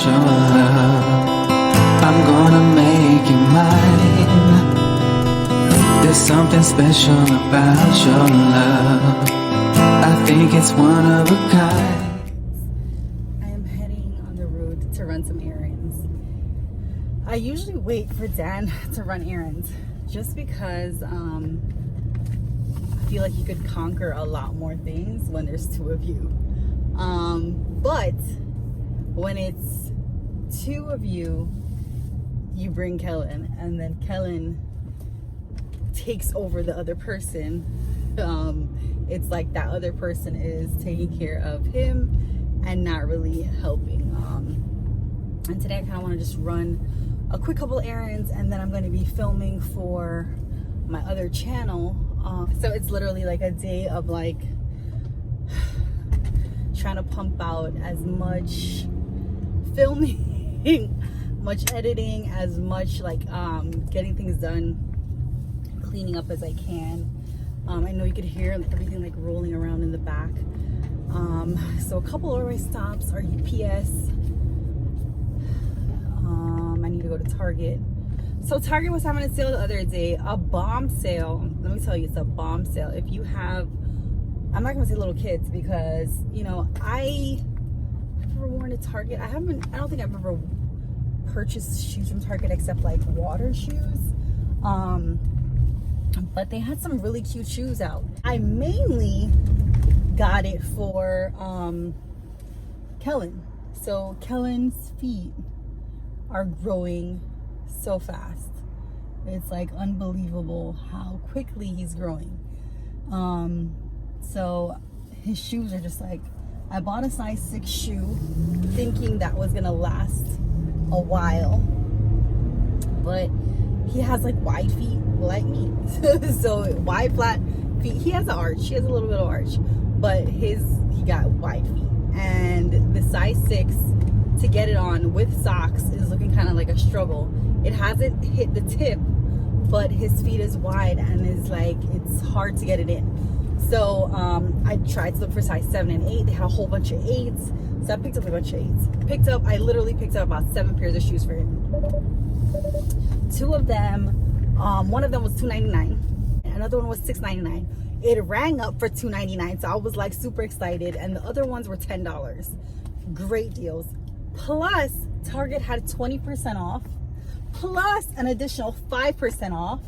about your love. I'm gonna make you mine. There's something special about your love. I think it's one of a kind. I am heading on the road to run some errands. I usually wait for Dan to run errands just because I feel like you could conquer a lot more things when there's two of you. But when it's two of you, you bring Kellen, and then Kellen takes over the other person. It's like that other person is taking care of him and not really helping. And today I kind of want to just run a quick couple errands, and then I'm going to be filming for my other channel. So it's literally like a day of like trying to pump out as much filming, much editing, as much like getting things done, cleaning up as I can. I know you could hear everything like rolling around in the back. So a couple of my stops are UPS. I need to go to Target. So Target was having a sale the other day, a bomb sale. Let me tell you, it's a bomb sale. If you have, I'm not gonna say little kids because, you know, I've never worn a Target. I don't think I've ever purchased shoes from Target except like water shoes. But they had some really cute shoes out. I mainly got it for Kellen. So Kellen's feet are growing so fast. It's like unbelievable how quickly he's growing. So his shoes are just like, I bought a size 6 shoe thinking that was gonna last a while, but he has like wide feet like me. So wide flat feet. He has an arch, he has a little bit of arch, but he got wide feet, and the size 6 to get it on with socks is looking kind of like a struggle. It hasn't hit the tip, but his feet is wide and is like, it's hard to get it in. So I tried to look for size 7 and 8. They had a whole bunch of 8s, so I picked up a bunch of 8s. I literally picked up about 7 pairs of shoes for him. 2 of them, one of them was $2.99, and another one was $6.99. It rang up for $2.99, so I was like super excited, and the other ones were $10. Great deals. Plus Target had 20% off, plus an additional 5% off,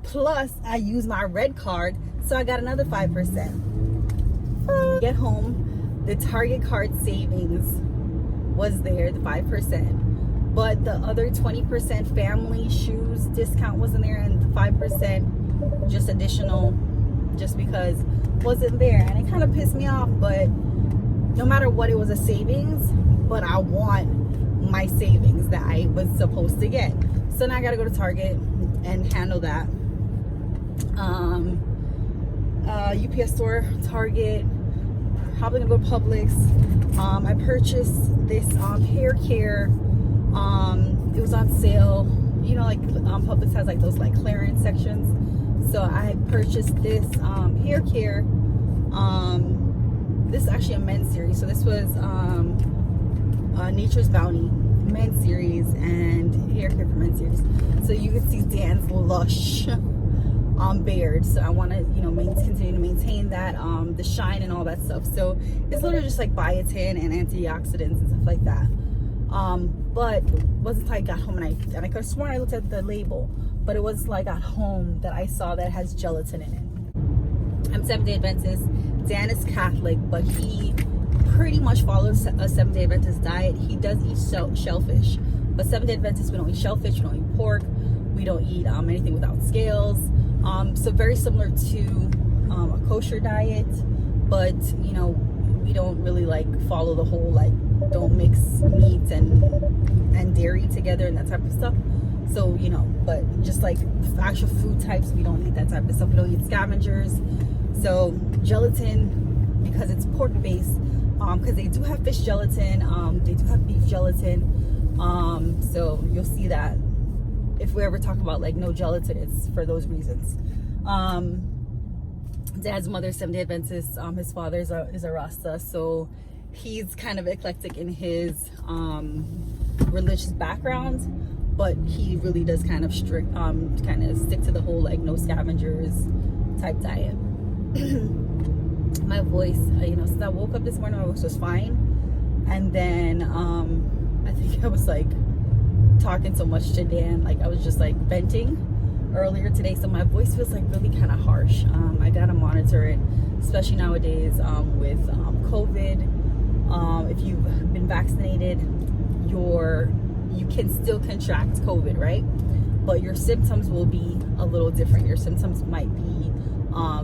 plus I used my red card, so I got another 5%. Get home, the Target card savings was there, the 5%, but the other 20% family shoes discount wasn't there, and the 5% just additional just because wasn't there. And it kind of pissed me off, but no matter what, it was a savings, but I want my savings that I was supposed to get. So now I gotta go to Target and handle that. UPS store, Target, probably gonna go to Publix. I purchased this hair care. It was on sale. You know, like Publix has like those like clearance sections. So I purchased this hair care. This is actually a men's series. So this was Nature's Bounty men's series and hair care for men's series. So you can see Dan's lush beard. So I want to, you know, continue to maintain that, the shine and all that stuff. So it's literally just like biotin and antioxidants and stuff like that. But it wasn't until I got home and I could have sworn I looked at the label, but it was until I got home that I saw that it has gelatin in it. I'm Seventh-day Adventist. Dan is Catholic, but he pretty much follows a Seventh-day Adventist diet. He does eat shellfish, but Seventh-day Adventists, we don't eat shellfish, we don't eat pork, we don't eat anything without scales. So very similar to a kosher diet, but you know, we don't really like follow the whole like don't mix meat and dairy together and that type of stuff. So, you know, but just like the actual food types, we don't eat that type of stuff. We don't eat scavengers. So gelatin, because it's pork based, because they do have fish gelatin, they do have beef gelatin. So you'll see that if we ever talk about like no gelatin, it's for those reasons. Dad's mother's Seventh-day Adventist. His father is a Rasta, so he's kind of eclectic in his religious background, but he really does kind of strict kind of stick to the whole like no scavengers type diet. My voice, you know, since I woke up this morning, my voice was fine, and then I think I was like talking so much to Dan, like I was just like venting earlier today, so my voice feels like really kind of harsh. I gotta monitor it, especially nowadays with COVID. If you've been vaccinated, you can still contract COVID, right? But your symptoms will be a little different. Your symptoms might be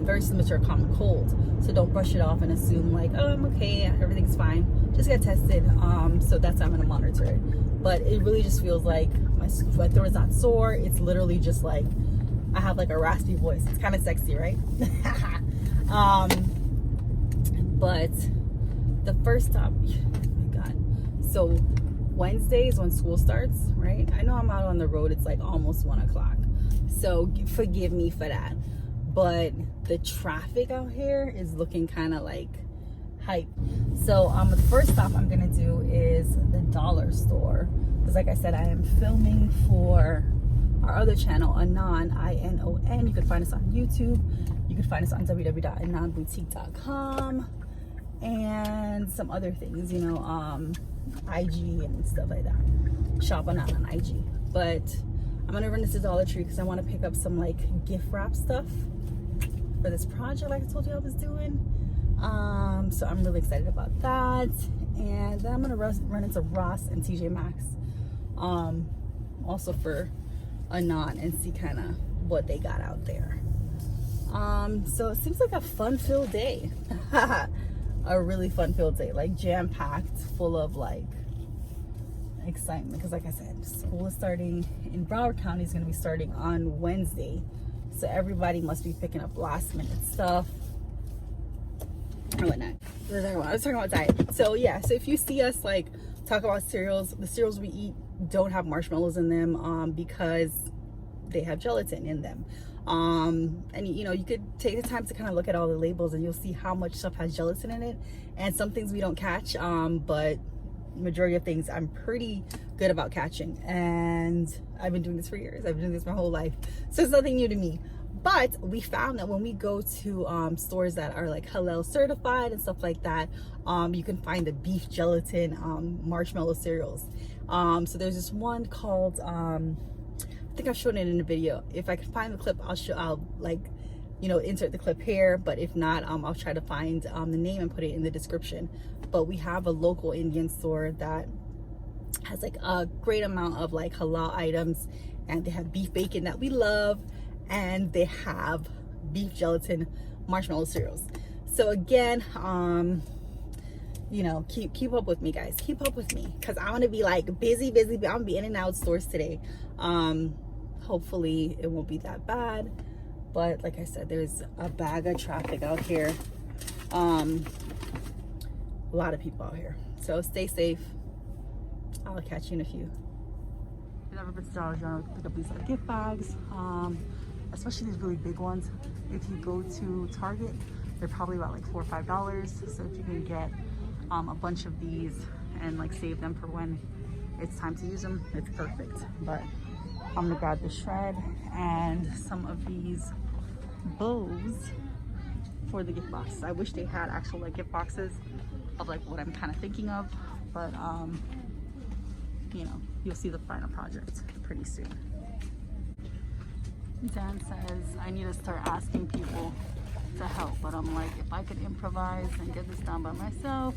very similar to a common cold. So don't brush it off and assume like, oh, I'm okay, everything's fine. Just get tested. So that's how I'm gonna monitor it. But it really just feels like my throat is not sore. It's literally just like I have like a raspy voice. It's kind of sexy, right? But the first stop, oh my God. So Wednesdays when school starts, right? I know I'm out on the road. It's like almost 1 o'clock. So forgive me for that. But the traffic out here is looking kind of like hype. So the first stop I'm gonna do is the dollar store, because like I said, I am filming for our other channel, Anon, I-N-O-N. You can find us on YouTube. You can find us on www.anonboutique.com and some other things, you know, IG and stuff like that. Shop on IG. But I'm gonna run this to Dollar Tree because I want to pick up some like gift wrap stuff for this project like I told you I was doing. So I'm really excited about that. And then I'm gonna run into Ross and TJ Maxx, also for Anon, and see kind of what they got out there. So it seems like a fun-filled day. A really fun-filled day, like jam-packed, full of like excitement. Because like I said, school is starting in Broward County. Is going to be starting on Wednesday, so everybody must be picking up last-minute stuff or whatnot. I was talking about diet. So yeah, so if you see us like talk about cereals, the cereals we eat don't have marshmallows in them because they have gelatin in them. And you know, you could take the time to kind of look at all the labels and you'll see how much stuff has gelatin in it, and some things we don't catch, but majority of things I'm pretty good about catching, and I've been doing this for years. I've been doing this my whole life, so it's nothing new to me. But we found that when we go to stores that are like halal certified and stuff like that, you can find the beef gelatin marshmallow cereals. So there's this one called I think I've shown it in a video. If I can find the clip, I'll like, you know, insert the clip here, but if not, I'll try to find the name and put it in the description. But we have a local Indian store that has like a great amount of like halal items, and they have beef bacon that we love, and they have beef gelatin marshmallow cereals. So again, you know, keep up with me, guys. Keep up with me, because I want to be like busy. I'm gonna be in and out stores today. Hopefully it won't be that bad, but like I said, there's a bag of traffic out here. A lot of people out here, so stay safe. I'll catch you in a few. If you've ever been to Dollar General, pick up these like gift bags, especially these really big ones. If you go to Target, they're probably about like $4 or $5. So if you can get a bunch of these and like save them for when it's time to use them, it's perfect. But I'm gonna grab the shred and some of these bows for the gift box. I wish they had actual like gift boxes of like what I'm kind of thinking of, but you know, you'll see the final project pretty soon. Dan says I need to start asking people to help, but I'm like, if I could improvise and get this done by myself,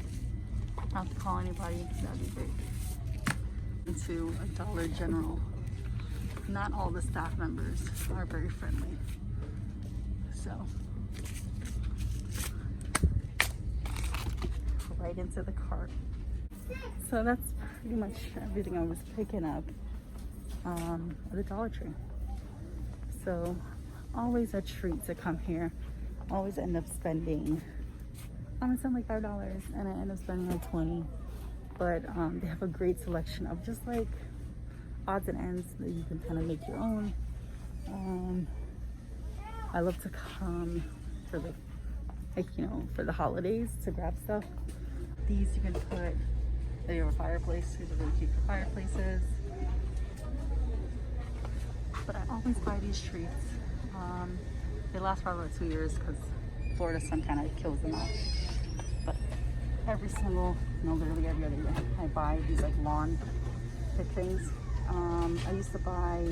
not to call anybody, that'd be great. Into a Dollar General. Not all the staff members are very friendly, so right into the cart. So that's pretty much everything I was picking up at the Dollar Tree. So always a treat to come here. Always end up spending, I'm gonna spend like $5, and I end up spending like 20. But they have a great selection of just like odds and ends that you can kind of make your own. I love to come for the, like, you know, for the holidays to grab stuff. These you can put, they have a fireplace. These are really cute for fireplaces. But I always buy these treats. They last for about 2 years because Florida sun kind of kills them out. But every single, no, literally every other year, I buy these like lawn pick things. I used to buy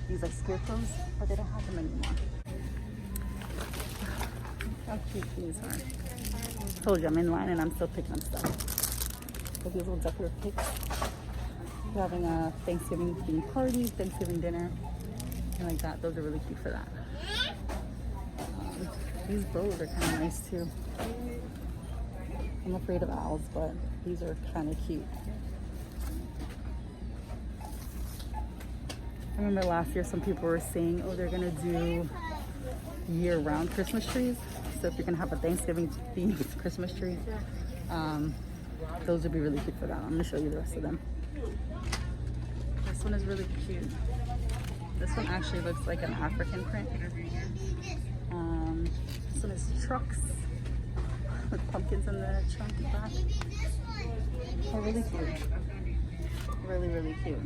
these like scarecrows, but they don't have them anymore. How cute these are. I told you I'm in line and I'm still picking up stuff. But these little decorative picks. We're having a Thanksgiving themed party, Thanksgiving dinner, and like that. Those are really cute for that. These bows are kind of nice too. I'm afraid of owls, but these are kind of cute. I remember last year some people were saying, oh, they're gonna do year-round Christmas trees. So if you're gonna have a Thanksgiving themed Christmas tree, those would be really cute for that. I'm gonna show you the rest of them. This one is really cute. This one actually looks like an African print. This one is trucks with pumpkins in the trunk and back. They're really cute. Really, really cute.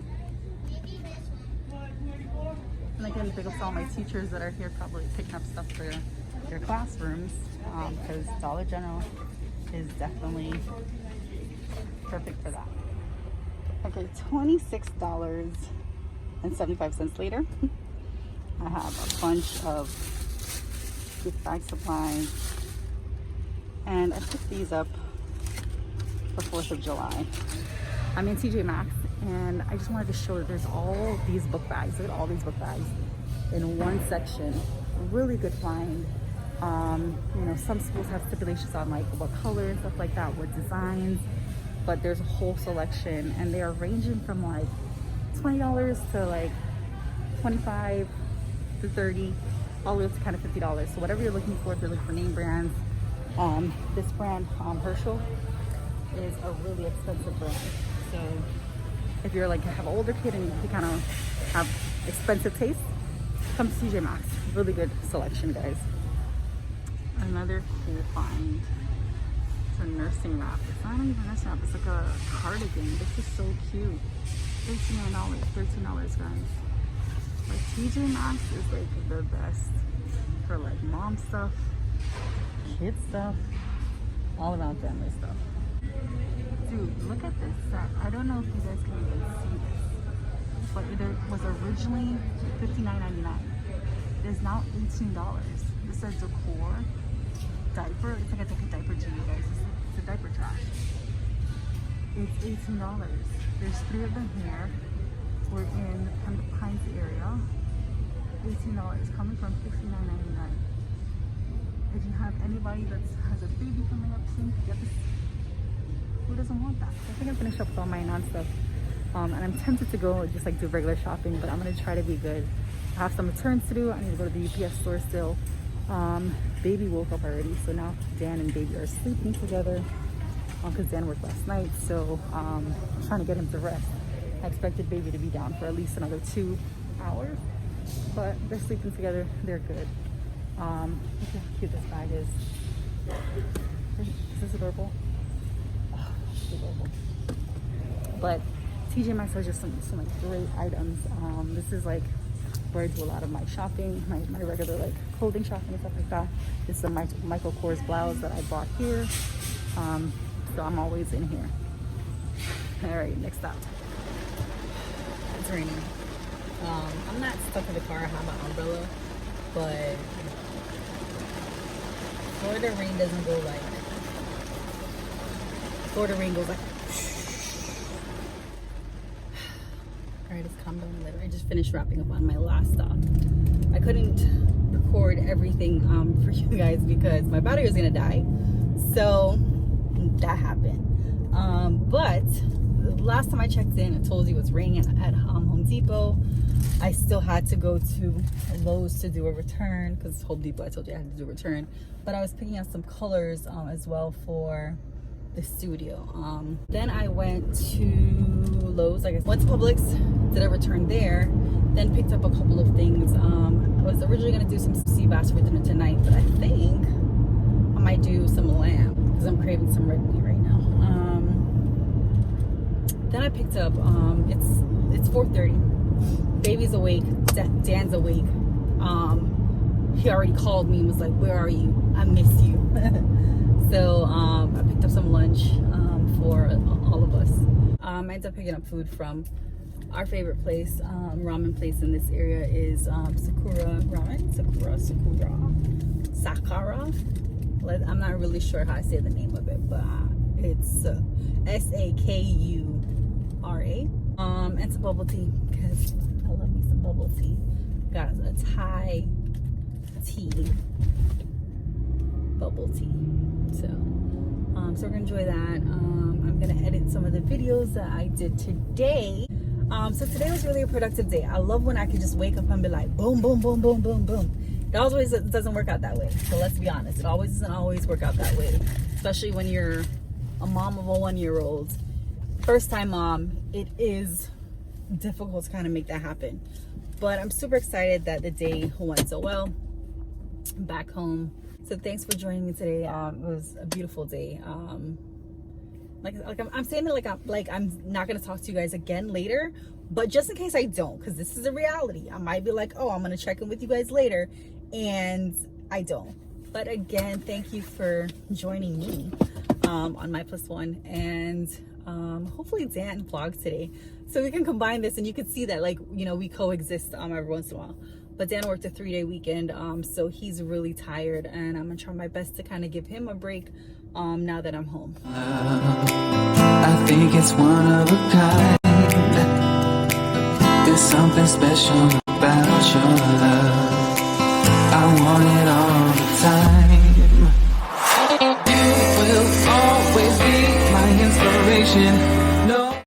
And again, big ups to all my teachers that are here probably picking up stuff for their classrooms, because Dollar General is definitely perfect for that. Okay, $26.75 later. I have a bunch of gift bag supplies, and I picked these up for 4th of July. I'm in TJ Maxx, and I just wanted to show that there's all these book bags. Look at all these book bags in one section. Really good find. You know, some schools have stipulations on like what color and stuff like that, what designs, but there's a whole selection, and they are ranging from like $20 to like $25 to $30, all the way up to kind of $50. So whatever you're looking for, if you're looking for name brands, this brand, Herschel, is a really expensive brand. So if you're like have an older kid and you kind of have expensive taste, come to TJ Maxx. Really good selection, guys. Another cool find. It's a nursing wrap. It's not even a nursing wrap. It's like a cardigan. This is so cute. $13, guys. Like TJ Maxx is like the best for like mom stuff, kid stuff, all around family stuff. Dude, look at this set. I don't know if you guys can even see this, but it was originally $59.99. It is now $18. This is decor diaper. It's like a diaper gym, you guys. It's a diaper trash. It's $18. There's 3 of them here. We're in the Pines area. $18 coming from $59.99. If you have anybody that has a baby coming up soon, get this. Who doesn't want that? I think I finished up with all my non-stuff. And I'm tempted to go just like do regular shopping, but I'm gonna try to be good. I have some returns to do. I need to go to the UPS store still. Baby woke up already, so now Dan and baby are sleeping together because Dan worked last night, so I'm trying to get him to rest. I expected baby to be down for at least another 2 hours, but they're sleeping together. They're good. Look how cute this bag is. Is this adorable? Oh, it's adorable. But TJ Maxx has just some like great items. This is like where I do a lot of my shopping, my regular like clothing shopping and stuff like that. This is a Michael Kors blouse that I bought here. So I'm always in here. All right, next up. It's raining. I'm not stuck in the car. I have my umbrella, but Florida rain doesn't go like. Florida rain goes like. Alright, it's calmed down a little. I just finished wrapping up on my last stop. I couldn't record everything for you guys because my battery was gonna die. So that happened. But the last time I checked in, I told you it was raining at Home Depot. I still had to go to Lowe's to do a return because Home Depot, I told you I had to do a return. But I was picking out some colors as well for the studio. Then I went to Lowe's, I guess. Went to Publix, did a return there, then picked up a couple of things. I was originally gonna do some sea bass for dinner tonight, but I think I might do some lamb because I'm craving some red meat right now. Then I picked up, it's 4:30. Baby's awake, Dan's awake. He already called me and was like, where are you? I miss you. So I picked up some lunch for all of us. I ended up picking up food from our favorite place, ramen place in this area is Sakura Ramen. Sakura. I'm not really sure how I say the name of it, but it's SAKURA. And some bubble tea, because I love me some bubble tea. Got a Thai tea, bubble tea. So we're gonna enjoy that. I'm gonna edit some of the videos that I did today. So today was really a productive day. I love when I can just wake up and be like, boom, boom, boom, boom, boom, boom. It always doesn't work out that way. So let's be honest. It always doesn't always work out that way, especially when you're a mom of a 1-year-old. First time mom, it is difficult to kind of make that happen. But I'm super excited that the day went so well back home. So thanks for joining me today. It was a beautiful day. I'm saying it like I'm not gonna talk to you guys again later, but just in case I don't, because this is a reality. I might be like, oh, I'm gonna check in with you guys later, and I don't. But again, thank you for joining me on My Plus One, and hopefully Dan vlogs today, so we can combine this and you can see that, like, you know, we coexist every once in a while. But Dan worked a 3-day weekend, so he's really tired, and I'm gonna try my best to kind of give him a break now that I'm home. I think it's one of a kind. There's something special about your love. I want it all the time.